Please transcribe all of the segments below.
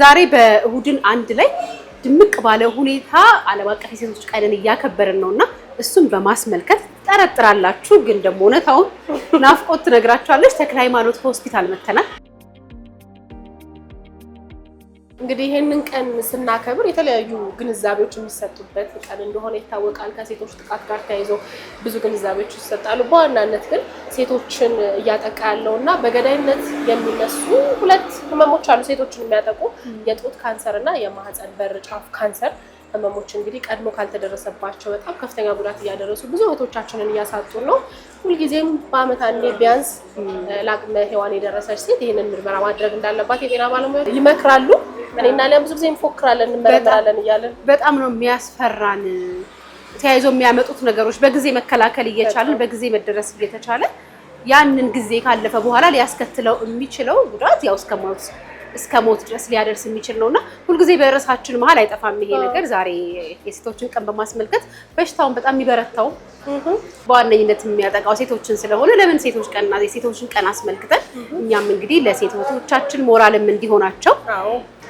ዛሬ በእሁድን አንድ ላይ ድምቅ ባለ ሁኔታ ዓለም አቀፍ የሴቶች ቀንን እያከበርን ነውና እሱን በማስመልከት ጠረጥራላችሁ ግን ደግሞ እውነታውን ናፍቆት ትነግራችኋለች። ተክለ ሃይማኖት ሆስፒታል መተናል። እንግዲህ ይሄንን ቀን ስናከብር የተለያዩ ግንዛቤዎች የሚሰጡበት ቀን እንደሆነ ይታወቃል። ከሴቶች ጥቃት ጋር ተያይዞ ብዙ ግንዛቤዎች ይሰጣሉ። በዋናነት ግን ሴቶችን እያጠቃ ያለውና በገዳይነት የሚነሱ ሁለት ህመሞች አሉ ሴቶችን የሚያጠቁ የጡት ካንሰር እና የማህፀን በር ጫፍ ካንሰር ህመሞች እንግዲህ ቀድሞ ካልተደረሰባቸው በጣም ከፍተኛ ጉዳት እያደረሱ ብዙ እህቶቻችንን እያሳጡ ነው። ሁልጊዜም በአመት አንዴ ቢያንስ ለአቅመ ሔዋን የደረሰች ሴት ይህንን ምርመራ ማድረግ እንዳለባት የጤና ባለሙያዎች ይመክራሉ። እኔና ሊያ ብዙ ጊዜ እንፎክራለን እንመረምራለን እያለን በጣም ነው የሚያስፈራን። ተያይዞ የሚያመጡት ነገሮች በጊዜ መከላከል እየቻለን በጊዜ መደረስ እየተቻለ ያንን ጊዜ ካለፈ በኋላ ሊያስከትለው የሚችለው ጉዳት ያው እስከ ሞት ድረስ ሊያደርስ የሚችል ነውና ሁልጊዜ በራሳችን መሀል አይጠፋም ይሄ ነገር። ዛሬ የሴቶችን ቀን በማስመልከት በሽታውን በጣም የሚበረታው በዋነኝነት የሚያጠቃው ሴቶችን ስለሆነ ለምን ሴቶች ቀንና የሴቶችን ቀን አስመልክተን እኛም እንግዲህ ለሴቶቻችን ሞራልም እንዲሆናቸው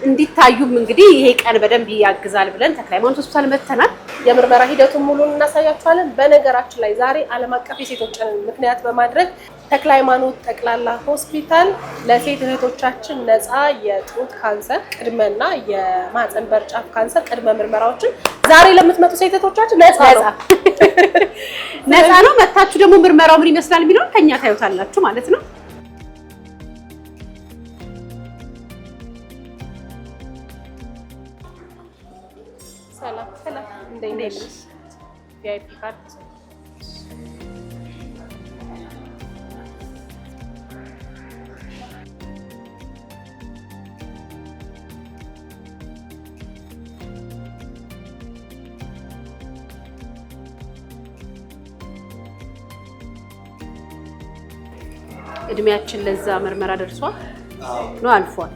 እንዲታዩም እንግዲህ ይሄ ቀን በደንብ ያግዛል ብለን ተክለ ሃይማኖት ሆስፒታል መተናል። የምርመራ ሂደቱን ሙሉን እናሳያችኋለን። በነገራችን ላይ ዛሬ ዓለም አቀፍ የሴቶች ቀን ምክንያት በማድረግ ተክለ ሃይማኖት ጠቅላላ ሆስፒታል ለሴት እህቶቻችን ነፃ የጡት ካንሰር ቅድመና የማህፀን በር ጫፍ ካንሰር ቅድመ ምርመራዎችን ዛሬ ለምትመጡ ሴት እህቶቻችን ነፃ ነው። መታችሁ ደግሞ ምርመራው ምን ይመስላል የሚለውን ከኛ ታዩታላችሁ ማለት ነው። ሰላም እንዴት ነሽ? ቪአይፒ ካርድ እድሜያችን ለዛ ምርመራ ደርሷል ነው አልፏል?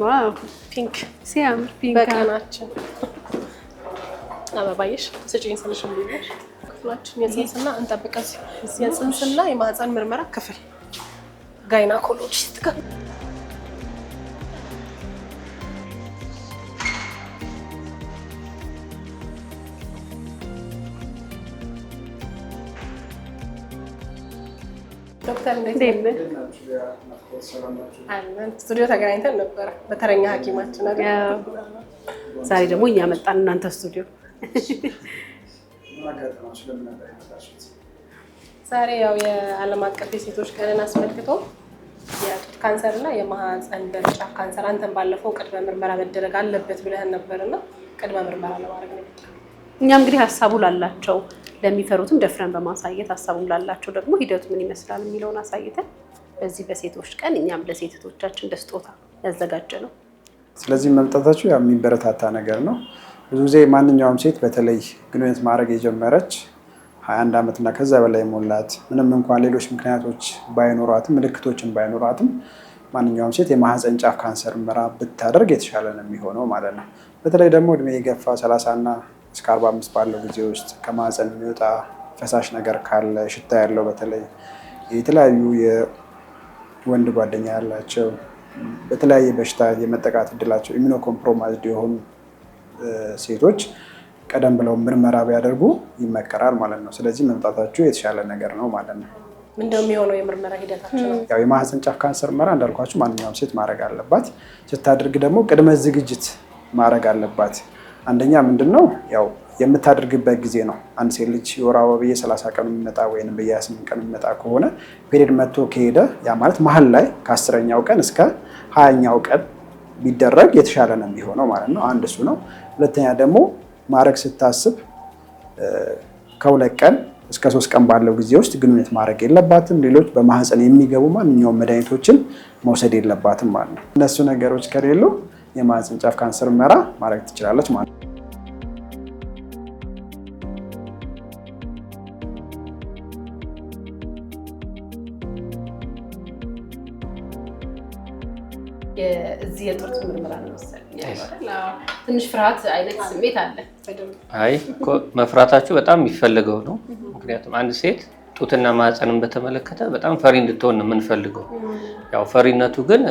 ዋው ፒንክ ሲያምር ፒንክ በቀናችን አበባይሽ ስጪኝ ስልሽ ልይሽ ክፍላችን የጽንስና እንጠብቀስ የጽንስና የማህፀን ምርመራ ክፍል ጋይናኮሎጂስት ጋር ዶክተር እንዴት ስቱዲዮ ተገናኝተን ነበር በተረኛ ሐኪማችን አይደል? ዛሬ ደግሞ እኛ መጣን እናንተ ስቱዲዮ። ዛሬ ያው የዓለም አቀፍ የሴቶች ቀንን አስመልክቶ የጡት ካንሰር እና የማህፀን በር ጫፍ ካንሰር አንተን ባለፈው ቅድመ ምርመራ መደረግ አለበት ብለህን ነበርና ቅድመ ምርመራ ለማድረግ ነው። እኛ እንግዲህ ሀሳቡ ላላቸው ለሚፈሩትም ደፍረን በማሳየት ሀሳቡም ላላቸው ደግሞ ሂደቱ ምን ይመስላል የሚለውን አሳይተን በዚህ በሴቶች ቀን እኛም ለሴቶቻችን ደስጦታ ያዘጋጀ ነው። ስለዚህ መምጣታችሁ የሚበረታታ ነገር ነው። ብዙ ጊዜ ማንኛውም ሴት በተለይ ግንኙነት ማድረግ የጀመረች 21 ዓመት እና ከዛ በላይ ሞላት ምንም እንኳን ሌሎች ምክንያቶች ባይኖሯትም ምልክቶችን ባይኖሯትም ማንኛውም ሴት የማህፀን ጫፍ ካንሰር ምርመራ ብታደርግ የተሻለ ነው የሚሆነው ማለት ነው። በተለይ ደግሞ እድሜ የገፋ 30 እና እስከ 45 ባለው ጊዜ ውስጥ ከማህፀን የሚወጣ ፈሳሽ ነገር ካለ ሽታ ያለው በተለይ የተለያዩ የወንድ ጓደኛ ያላቸው በተለያየ በሽታ የመጠቃት እድላቸው ኢሚኖ ኮምፕሮማይዝድ የሆኑ ሴቶች ቀደም ብለው ምርመራ ቢያደርጉ ይመከራል ማለት ነው። ስለዚህ መምጣታችሁ የተሻለ ነገር ነው ማለት ነው። ምንድነው የሚሆነው የምርመራ ሂደታቸው? ያው የማህፀን ጫፍ ካንሰር ምርመራ እንዳልኳችሁ ማንኛውም ሴት ማድረግ አለባት። ስታደርግ ደግሞ ቅድመ ዝግጅት ማድረግ አለባት። አንደኛ ምንድነው ያው የምታደርግበት ጊዜ ነው። አንድ ሴት ልጅ የወር አበባ በየ30 ቀኑ የሚመጣ ወይም በየ28 ቀኑ የሚመጣ ከሆነ ፔሪድ መጥቶ ከሄደ ያ ማለት መሀል ላይ ከ10ኛው ቀን እስከ 20ኛው ቀን ቢደረግ የተሻለ ነው የሚሆነው ማለት ነው። አንድ እሱ ነው። ሁለተኛ ደግሞ ማድረግ ስታስብ ከ2 ቀን እስከ 3 ቀን ባለው ጊዜ ውስጥ ግንኙነት ማድረግ የለባትም። ሌሎች በማህፀን የሚገቡ ማንኛውም መድኃኒቶችን መውሰድ የለባትም ማለት ነው። እነሱ ነገሮች ከሌሉ የማህፀን ጫፍ ካንሰር ምርመራ ማድረግ ትችላለች ማለት ነው። እዚህ የጡት ምርመራ ነው መሰለኝ አይደል? ትንሽ ፍርሃት አይነት ስሜት አለ። አይ እኮ መፍራታችሁ በጣም የሚፈልገው ነው። ምክንያቱም አንድ ሴት ጡትና ማህፀንን በተመለከተ በጣም ፈሪ እንድትሆን ነው የምንፈልገው። ያው ፈሪነቱ ግን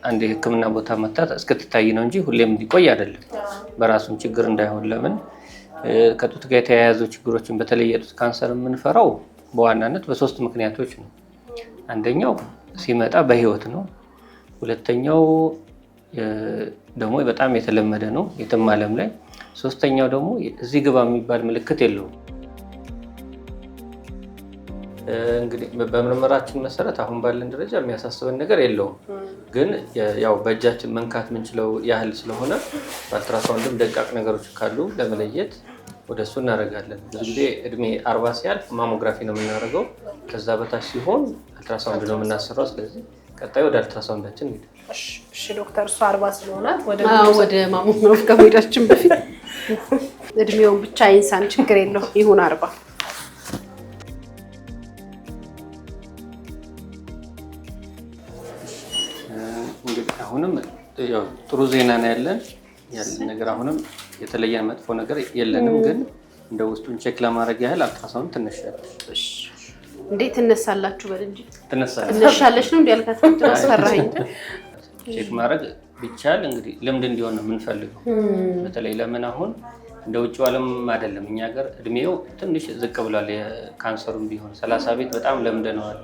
አንድ የሕክምና ቦታ መታት እስክትታይ ነው እንጂ ሁሌም እንዲቆይ አይደለም። በራሱን ችግር እንዳይሆን ለምን ከጡት ጋር የተያያዙ ችግሮችን በተለይ የጡት ካንሰር የምንፈራው በዋናነት በሶስት ምክንያቶች ነው። አንደኛው ሲመጣ በህይወት ነው። ሁለተኛው ደግሞ በጣም የተለመደ ነው የትም ዓለም ላይ። ሶስተኛው ደግሞ እዚህ ግባ የሚባል ምልክት የለውም። እንግዲህ በምርመራችን መሰረት አሁን ባለን ደረጃ የሚያሳስበን ነገር የለውም። ግን ያው በእጃችን መንካት የምንችለው ያህል ስለሆነ በአልትራሳውንድም ደቃቅ ነገሮች ካሉ ለመለየት ወደሱ እናደርጋለን። ብዙ ጊዜ እድሜ 40 ሲያልፍ ማሞግራፊ ነው የምናደርገው። ከዛ በታች ሲሆን አልትራሳውንድ ነው የምናሰራው። ስለዚህ ቀጣይ ወደ አልትራሳውንዳችን ሄደ። እሺ ዶክተር፣ እሱ 40 ስለሆናት ወደ ማሞግራፊ ከመሄዳችን በፊት እድሜውን ብቻ ይንሳን፣ ችግር የለው ይሁን 40። እንግዲህ አሁንም ያው ጥሩ ዜና ነው ያለን ነገር አሁንም የተለየ መጥፎ ነገር የለንም። ግን እንደ ውስጡን ቼክ ለማድረግ ያህል አልትራሳውንድ ትነሻለሽ። እንዴት ትነሳላችሁ? በል እንጂ ትነሻለሽ ነው እንዴ? ያልካት አስፈራኝ። ቼክ ማድረግ ቢቻል እንግዲህ ልምድ እንዲሆን ነው የምንፈልገው። በተለይ ለምን አሁን እንደ ውጭው ዓለም አይደለም። እኛ ሀገር እድሜው ትንሽ ዝቅ ብሏል። የካንሰሩም ቢሆን 30 ቤት በጣም ለምደነዋል።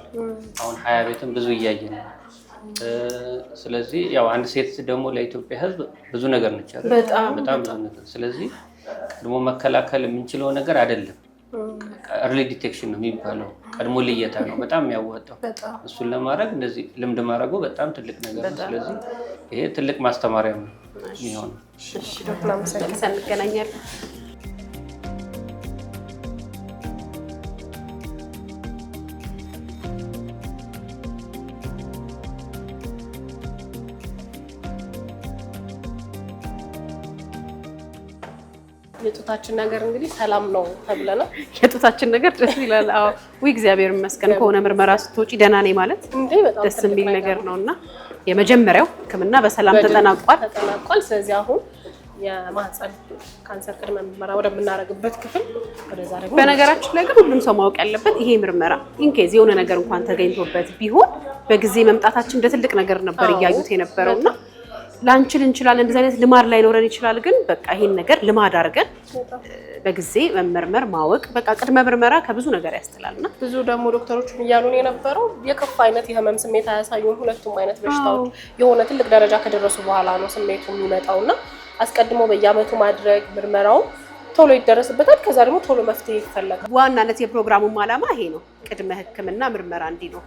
አሁን 20 ቤትም ብዙ እያየን ነው። ስለዚህ ያው አንድ ሴት ደግሞ ለኢትዮጵያ ሕዝብ ብዙ ነገር ነች አይደል? በጣም ብዙ ነገር። ስለዚህ ቀድሞ መከላከል የምንችለው ነገር አይደለም። እርሊ ዲቴክሽን ነው የሚባለው። ቀድሞ ልየታ ነው በጣም የሚያዋጣው። እሱን ለማድረግ እንደዚህ ልምድ ማድረጉ በጣም ትልቅ ነገር ነው። ስለዚህ ይሄ ትልቅ ማስተማሪያ ነው የሚሆነው። እሺ ዶክተር፣ እንገናኛለን። የጡታችን ነገር እንግዲህ ሰላም ነው ተብለናል። የጡታችን ነገር ደስ ይላል። አዎ ወይ እግዚአብሔር ይመስገን። ከሆነ ምርመራ ስትወጪ ደህና ነኝ ማለት ደስ የሚል ነገር ነውና የመጀመሪያው ሕክምና በሰላም ተጠናቋል። ስለዚህ አሁን የማህፀን ካንሰር ቅድመ ምርመራ ወደምናደርግበት ክፍል ወደዛ ደግሞ በነገራችን ላይ ግን ሁሉም ሰው ማወቅ ያለበት ይሄ ምርመራ ኢንኬዝ የሆነ ነገር እንኳን ተገኝቶበት ቢሆን በጊዜ መምጣታችን እንደ ትልቅ ነገር ነበር እያዩት የነበረውና ላንችል እንችላለን። እንደዚህ አይነት ልማድ ላይ ኖረን ይችላል። ግን በቃ ይሄን ነገር ልማድ አድርገን በጊዜ መመርመር ማወቅ በቃ ቅድመ ምርመራ ከብዙ ነገር ያስጥላልና ብዙ ደግሞ ዶክተሮችም እያሉን የነበረው የከፋ አይነት የህመም ስሜት አያሳዩም። ሁለቱም አይነት በሽታዎች የሆነ ትልቅ ደረጃ ከደረሱ በኋላ ነው ስሜቱ የሚመጣውና አስቀድሞ በየአመቱ ማድረግ ምርመራው ቶሎ ይደረስበታል። ከዛ ደግሞ ቶሎ መፍትሄ ይፈለጋል። ዋናነት የፕሮግራሙም ዓላማ ይሄ ነው፣ ቅድመ ህክምና ምርመራ እንዲኖር።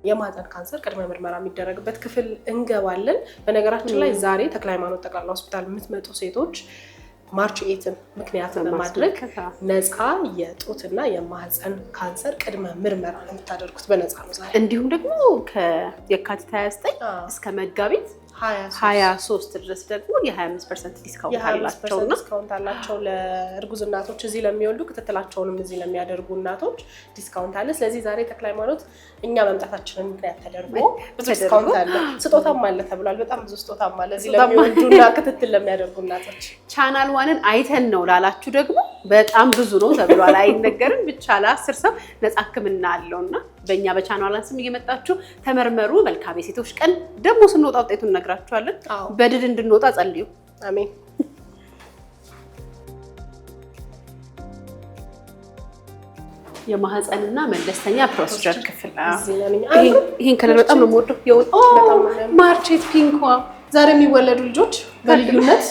የማህፀን ካንሰር ቅድመ ምርመራ የሚደረግበት ክፍል እንገባለን። በነገራችን ላይ ዛሬ ተክለ ሃይማኖት ጠቅላላ ሆስፒታል የምትመጡ ሴቶች ማርች 8 ምክንያት በማድረግ ነፃ የጡትና የማህፀን ካንሰር ቅድመ ምርመራ ነው የምታደርጉት። በነፃ ነው ዛሬ። እንዲሁም ደግሞ ከየካቲት 29 እስከ መጋቢት 23 ድረስ ደግሞ የ25% ዲስካውንት አላቸው ለእርጉዝ እናቶች፣ እዚህ ለሚወልዱ ክትትላቸውንም እዚህ ለሚያደርጉ እናቶች ዲስካውንት አለ። ስለዚህ ዛሬ ተክለ ሃይማኖት እኛ መምጣታችንን ምክንያት ተደርጎ ብዙ ዲስካውንት አለ። ስጦታም አለ ተብሏል። በጣም ብዙ ስጦታም አለ እዚህ ለሚወልዱና ክትትል ለሚያደርጉ እናቶች። ቻናል ዋንን አይተን ነው ላላችሁ ደግሞ በጣም ብዙ ነው ተብሏል። አይነገርም ብቻ ለ10 ሰው ነፃ ህክምና አለውና በእኛ በቻናላን ስም እየመጣችሁ ተመርመሩ። መልካም የሴቶች ቀን። ደግሞ ስንወጣ ውጤቱን እነግራችኋለን። በድል እንድንወጣ ጸልዩ። አሜን። የማህፀንና መለስተኛ ፕሮሲጀር ክፍል ይሄን ከለር በጣም ነው የምወደው። ማርቼት ፒንኳ ዛሬ የሚወለዱ ልጆች በልዩነት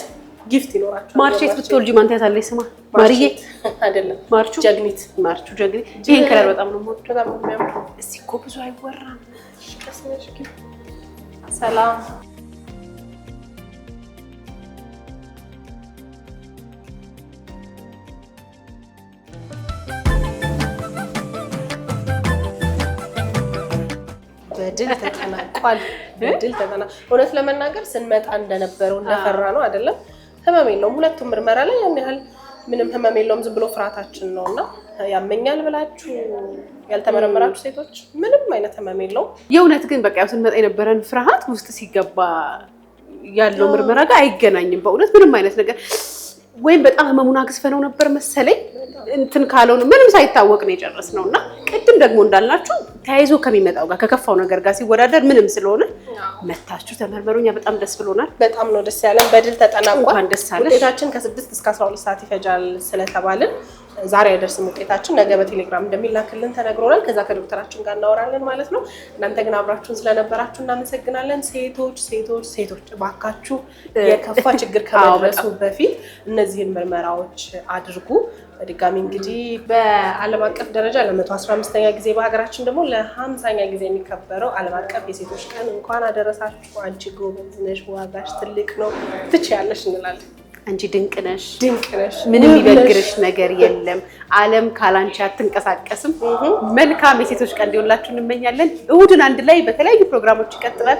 ጊፍት ይኖራቸዋል። ማርቼት ብትወልጂ ማን ትያታለሽ? ስማ ማርዬ አይደለም ማርቹ ጀግኒት። ይሄን ከለር በጣም ነው የምወደው። በጣም ነው የሚያምረው። እስቲ እኮ ብዙ አይወራም። ሰላም በድል ተጠናቋል። እውነት ለመናገር ስንመጣ እንደነበረው እንደፈራ ነው አይደለም። ህመም የለውም። ሁለቱም ምርመራ ላይ ያን ያህል ምንም ህመም የለውም ዝም ብሎ ፍርሃታችን ነውና ያመኛል ብላችሁ ያልተመረመራችሁ ሴቶች ምንም አይነት ህመም የለውም። የእውነት ግን በቃ ያው ስንመጣ የነበረን ፍርሃት ውስጥ ሲገባ ያለው ምርመራ ጋር አይገናኝም። በእውነት ምንም አይነት ነገር ወይም በጣም ህመሙን አግዝፈነው ነበር መሰለኝ እንትን ካለው ምንም ሳይታወቅ ነው የጨረስነው እና ቅድም ደግሞ እንዳልናችሁ ተያይዞ ከሚመጣው ጋር ከከፋው ነገር ጋር ሲወዳደር ምንም ስለሆነ መታችሁ ተመርመሩኛ። በጣም ደስ ብሎናል። በጣም ነው ደስ ያለን። በድል ተጠናቋል። ደስ አለሽ። ውጤታችን ከ6 እስከ 12 ሰዓት ይፈጃል ስለተባልን ዛሬ አይደርስም ውጤታችን፣ ነገ በቴሌግራም እንደሚላክልን ተነግሮናል። ከዛ ከዶክተራችን ጋር እናወራለን ማለት ነው። እናንተ ግን አብራችሁን ስለነበራችሁ እናመሰግናለን። ሴቶች እባካችሁ የከፋ ችግር ከመድረሱ በፊት እነዚህን ምርመራዎች አድርጉ። በድጋሚ እንግዲህ በዓለም አቀፍ ደረጃ ለ115ኛ ጊዜ በሀገራችን ደግሞ ለ50ኛ ጊዜ የሚከበረው ዓለም አቀፍ የሴቶች ቀን እንኳን አደረሳችሁ። አንቺ ጎበዝ ነሽ፣ ዋጋሽ ትልቅ ነው፣ ትችያለሽ እንላለን። አንቺ ድንቅ ነሽ። ምንም ይበግርሽ ነገር የለም። ዓለም ካላንቺ አትንቀሳቀስም። መልካም የሴቶች ቀን እንዲሆንላችሁ እንመኛለን። እሁድን አንድ ላይ በተለያዩ ፕሮግራሞች ይቀጥላል።